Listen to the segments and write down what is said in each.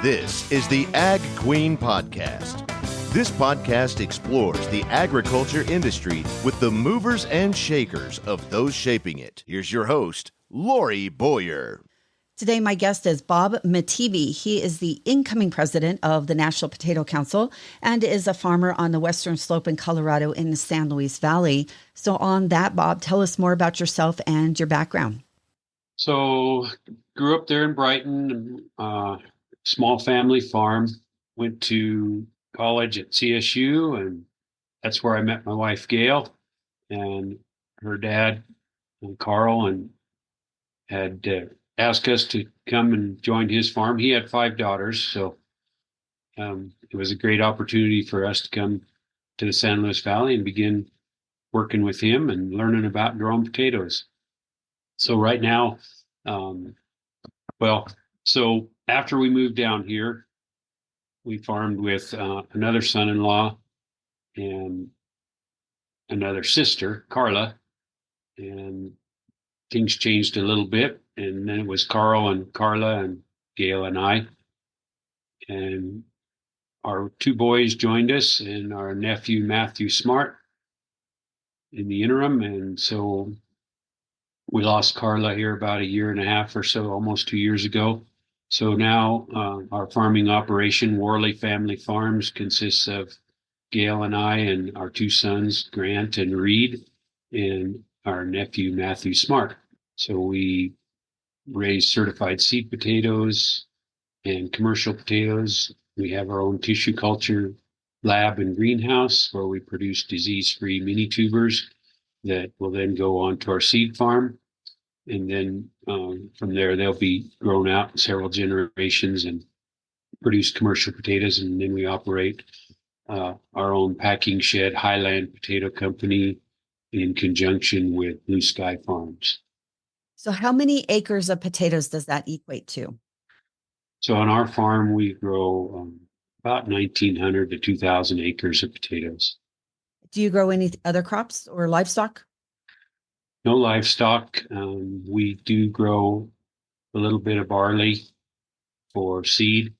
This is the Ag Queen Podcast. This podcast explores the agriculture industry with the movers and shakers of those shaping it. Here's your host, Lori Boyer. Today, my guest is Bob Mattive. He is the incoming president of the National Potato Council and is a farmer on the western slope in Colorado in the San Luis Valley. So on that, Bob, tell us more about yourself and your background. So grew up there in Brighton, small family farm, went to college at CSU, and that's where I met my wife, Gail, and her dad, Carl, and had asked us to come and join his farm. He had 5 daughters, so it was a great opportunity for us to come to the San Luis Valley and begin working with him and learning about growing potatoes. So right now, so after we moved down here, we farmed with another son-in-law and another sister, Carla, and things changed a little bit. And then it was Carl and Carla and Gail and I. And our 2 boys joined us and our nephew, Matthew Smart, in the interim. And so we lost Carla here about 1.5 years or so, almost 2 years ago. So now our farming operation, Worley Family Farms, consists of Gail and I and our 2 sons, Grant and Reed, and our nephew, Matthew Smart. So we raise certified seed potatoes and commercial potatoes. We have our own tissue culture lab and greenhouse where we produce disease-free mini tubers that will then go on to our seed farm. And then from there, they'll be grown out in several generations and produce commercial potatoes. And then we operate our own packing shed, Highland Potato Company, in conjunction with Blue Sky Farms. So how many acres of potatoes does that equate to? So on our farm, we grow about 1,900 to 2,000 acres of potatoes. Do you grow any other crops or livestock? No livestock. We do grow a little bit of barley for seed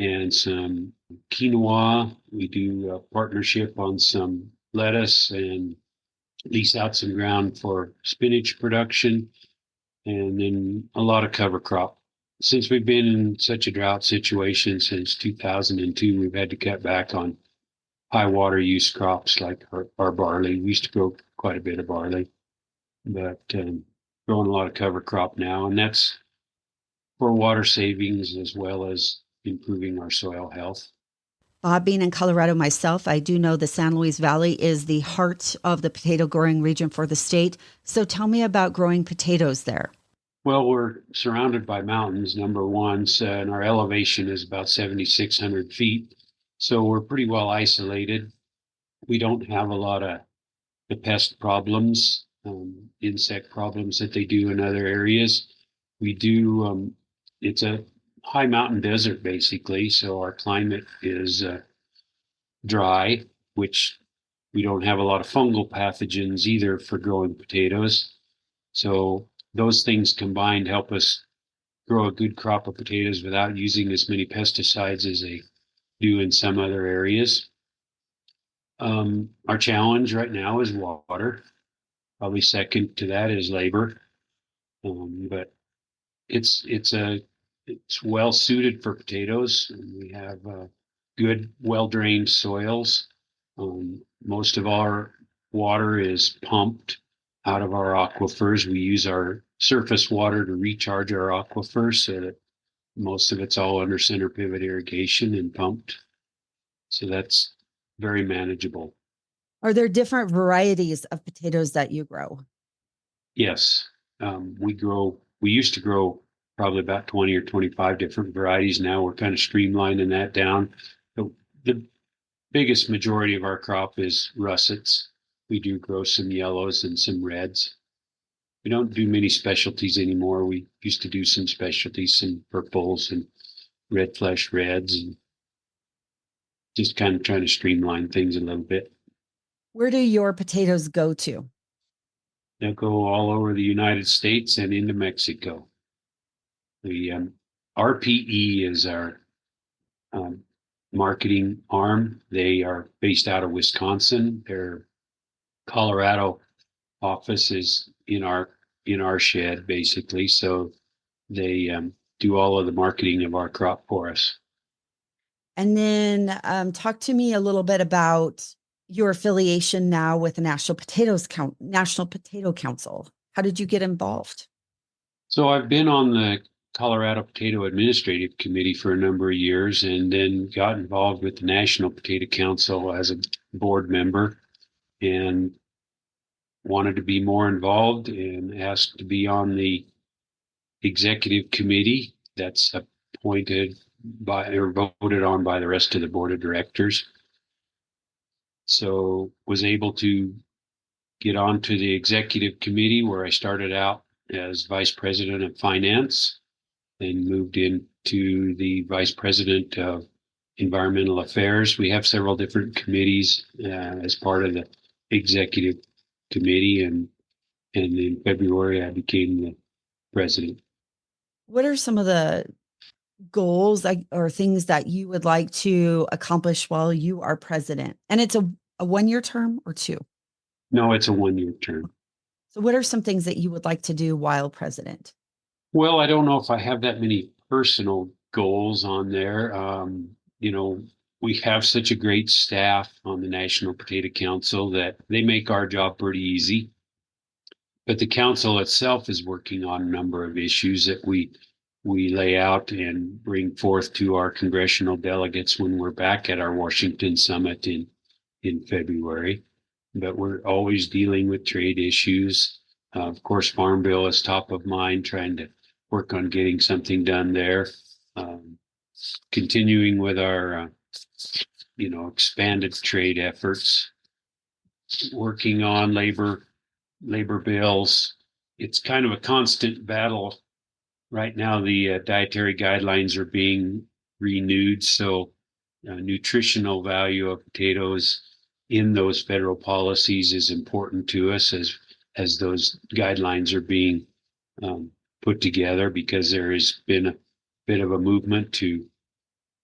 and some quinoa. We do a partnership on some lettuce and lease out some ground for spinach production, and then a lot of cover crop. Since we've been in such a drought situation since 2002, we've had to cut back on high water use crops like our barley. We used to grow quite a bit of barley, but growing a lot of cover crop now, and that's for water savings as well as improving our soil health. Bob, being in Colorado myself, I do know the San Luis Valley is the heart of the potato growing region for the state. So tell me about growing potatoes there. Well, we're surrounded by mountains, number one, and our elevation is about 7,600 feet. So we're pretty well isolated. We don't have a lot of the pest problems, insect problems that they do in other areas. We do, it's a high mountain desert basically, so our climate is dry, which we don't have a lot of fungal pathogens either for growing potatoes. So those things combined help us grow a good crop of potatoes without using as many pesticides as they do in some other areas. Our challenge right now is water. Probably second to that is labor, but it's well suited for potatoes. We have good, well-drained soils. Most of our water is pumped out of our aquifers. We use our surface water to recharge our aquifers so that most of it's all under center pivot irrigation and pumped. So that's very manageable. Are there different varieties of potatoes that you grow? Yes. We used to grow probably about 20 or 25 different varieties. Now we're kind of streamlining that down. The biggest majority of our crop is russets. We do grow some yellows and some reds. We don't do many specialties anymore. We used to do some specialties, some purples and red flesh reds, and just kind of trying to streamline things a little bit. Where do your potatoes go to? They'll go all over the United States and into Mexico. The RPE is our marketing arm. They are based out of Wisconsin. Their Colorado office is in our shed, basically. So they do all of the marketing of our crop for us. And then talk to me a little bit about your affiliation now with the National Potato Council. How did you get involved? So I've been on the Colorado Potato Administrative Committee for a number of years, and then got involved with the National Potato Council as a board member, and wanted to be more involved and asked to be on the executive committee that's appointed by or voted on by the rest of the board of directors. So was able to get onto the executive committee, where I started out as vice president of finance, then moved into the vice president of environmental affairs. We have several different committees as part of the executive committee, and in February I became the president. What are some of the goals or things that you would like to accomplish while you are president? And it's a 1-year term or 2? No, it's a 1-year term. So what are some things that you would like to do while president? Well, I don't know if I have that many personal goals on there. We have such a great staff on the National Potato Council that they make our job pretty easy. But the council itself is working on a number of issues that we lay out and bring forth to our congressional delegates when we're back at our Washington summit in February. But we're always dealing with trade issues. Of course, Farm Bill is top of mind, trying to work on getting something done there. Continuing with our, expanded trade efforts, working on labor bills. It's kind of a constant battle. Right now, the dietary guidelines are being renewed, so nutritional value of potatoes in those federal policies is important to us as those guidelines are being put together, because there has been a bit of a movement to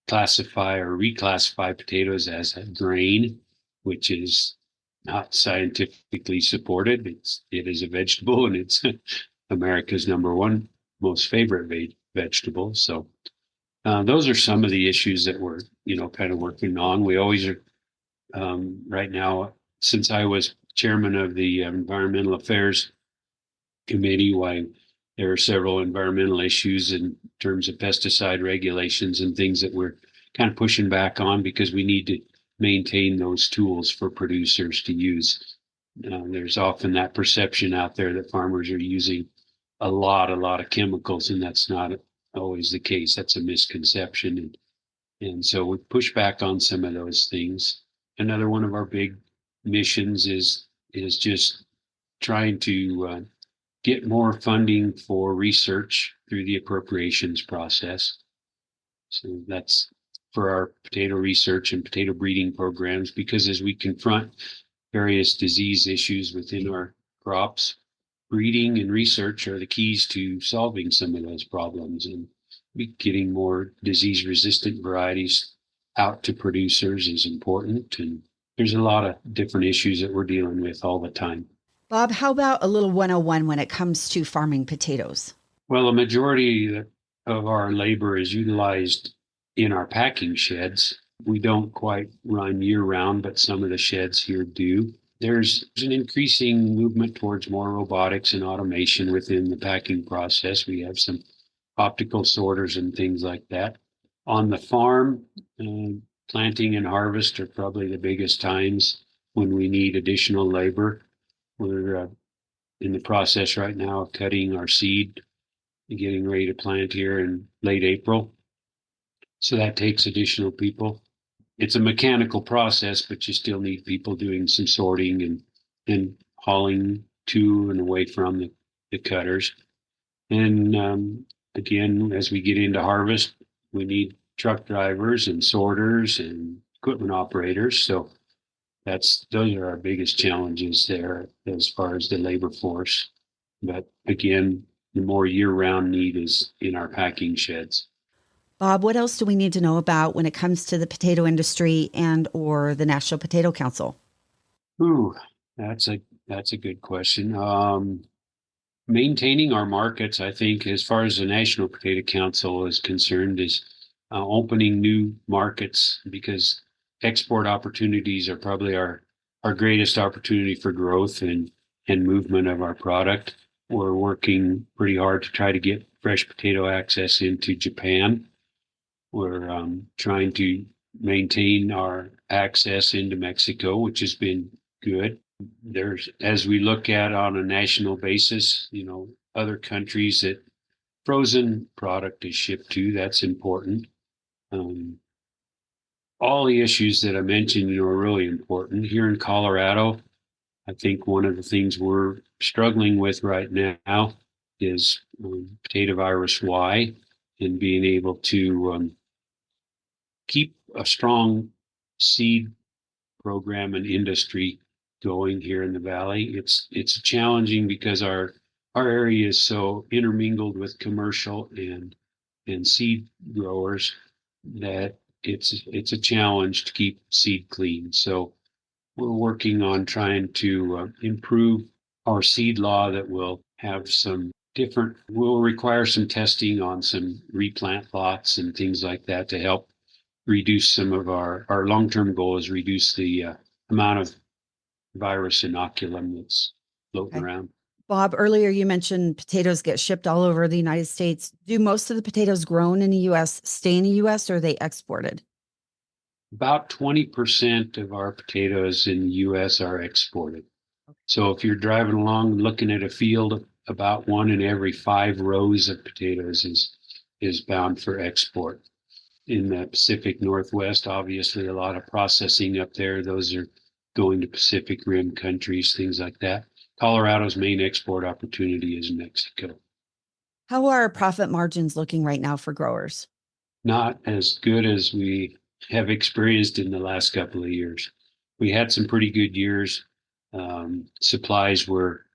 classify or reclassify potatoes as a grain, which is not scientifically supported. It is a vegetable, and it's America's number one most favorite vegetable. So those are some of the issues that we're kind of working on. We always are right now, since I was chairman of the environmental affairs committee, why there are several environmental issues in terms of pesticide regulations and things that we're kind of pushing back on, because we need to maintain those tools for producers to use. There's often that perception out there that farmers are using a lot of chemicals, and that's not always the case. That's a misconception. And so we push back on some of those things. Another one of our big missions is just trying to get more funding for research through the appropriations process. So that's for our potato research and potato breeding programs, because as we confront various disease issues within our crops, breeding and research are the keys to solving some of those problems, and getting more disease resistant varieties out to producers is important. And there's a lot of different issues that we're dealing with all the time. Bob, how about a little 101 when it comes to farming potatoes? Well, a majority of our labor is utilized in our packing sheds. We don't quite run year round, but some of the sheds here do. There's an increasing movement towards more robotics and automation within the packing process. We have some optical sorters and things like that. On the farm, planting and harvest are probably the biggest times when we need additional labor. We're in the process right now of cutting our seed and getting ready to plant here in late April. So that takes additional people. It's a mechanical process, but you still need people doing some sorting and hauling to and away from the cutters. And again, as we get into harvest, we need truck drivers and sorters and equipment operators. So those are our biggest challenges there as far as the labor force. But again, the more year-round need is in our packing sheds. Bob, what else do we need to know about when it comes to the potato industry and or the National Potato Council? Ooh, that's a good question. Maintaining our markets, I think, as far as the National Potato Council is concerned, is opening new markets, because export opportunities are probably our greatest opportunity for growth and movement of our product. We're working pretty hard to try to get fresh potato access into Japan. We're trying to maintain our access into Mexico, which has been good. There's, as we look at on a national basis, other countries that frozen product is shipped to, that's important. Um, all the issues that I mentioned, are really important. Here in Colorado, I think one of the things we're struggling with right now is potato virus Y, and being able to keep a strong seed program and industry going here in the valley. It's challenging because our area is so intermingled with commercial and seed growers that it's a challenge to keep seed clean. So we're working on trying to improve our seed law that will have some different, will require some testing on some replant lots and things like that to help reduce some of our long-term goal is reduce the amount of virus inoculum that's floating Okay. around. Bob, earlier you mentioned potatoes get shipped all over the United States. Do most of the potatoes grown in the U.S. stay in the U.S. or are they exported? About 20% of our potatoes in the U.S. are exported. So if you're driving along looking at a field, about 1 in every 5 rows of potatoes is bound for export. In the Pacific Northwest, obviously a lot of processing up there. Those are going to Pacific Rim countries, things like that. Colorado's main export opportunity is Mexico. How are profit margins looking right now for growers? Not as good as we have experienced in the last couple of years. We had some pretty good years. Supplies were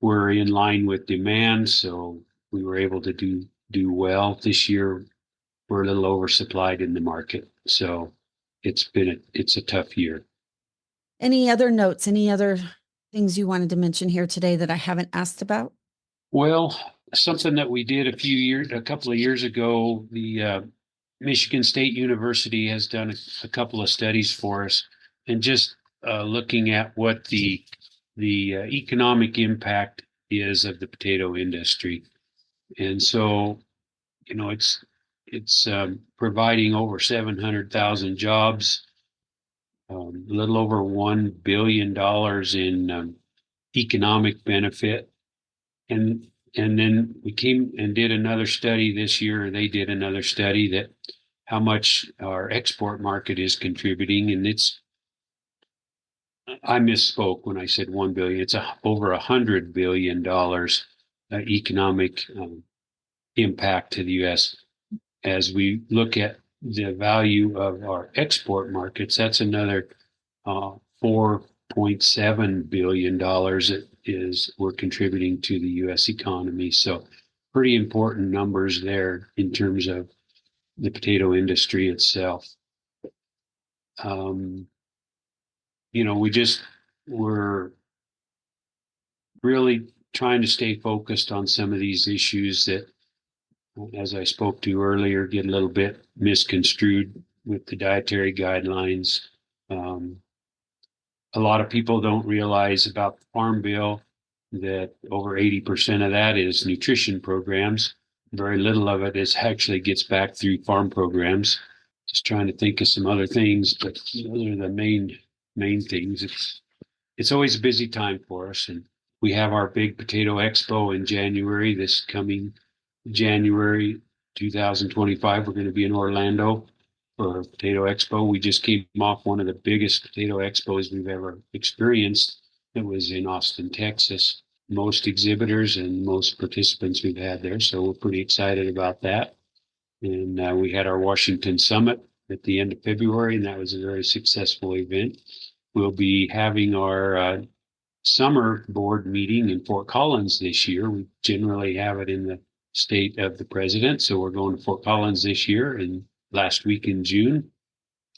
in line with demand, so we were able to do well. This year, we're a little oversupplied in the market, so it's a tough year. Any other notes, any other things you wanted to mention here today that I haven't asked about? Well, something that we did a couple of years ago, the Michigan State University has done a couple of studies for us, and just looking at what the economic impact is of the potato industry. And so, it's providing over 700,000 jobs, a little over $1 billion in economic benefit. And then we came and did another study this year. They did another study that how much our export market is contributing, and I misspoke when I said 1 billion. It's over $100 billion economic impact to the U.S. As we look at the value of our export markets, that's another $4.7 billion that we're contributing to the U.S. economy. So pretty important numbers there in terms of the potato industry itself. We're really trying to stay focused on some of these issues that, as I spoke to earlier, get a little bit misconstrued with the dietary guidelines. A lot of people don't realize about the Farm Bill that over 80% of that is nutrition programs. Very little of it is actually gets back through farm programs. Just trying to think of some other things, but those are the main things. It's always a busy time for us, and we have our big potato expo in January. This coming January 2025, we're going to be in Orlando for Potato Expo. We just came off one of the biggest potato expos we've ever experienced. It was in Austin, Texas. Most exhibitors and most participants we've had there, so we're pretty excited about that. And we had our Washington Summit at the end of February, and that was a very successful event. We'll be having our summer board meeting in Fort Collins this year. We generally have it in the state of the president. So we're going to Fort Collins this year and last week in June.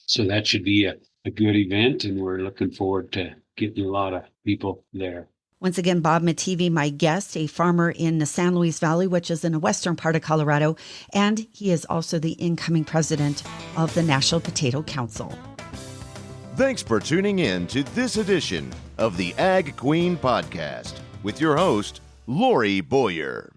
So that should be a good event, and we're looking forward to getting a lot of people there. Once again, Bob Mattive, my guest, a farmer in the San Luis Valley, which is in the western part of Colorado, and he is also the incoming president of the National Potato Council. Thanks for tuning in to this edition of the Ag Queen Podcast with your host, Lori Boyer.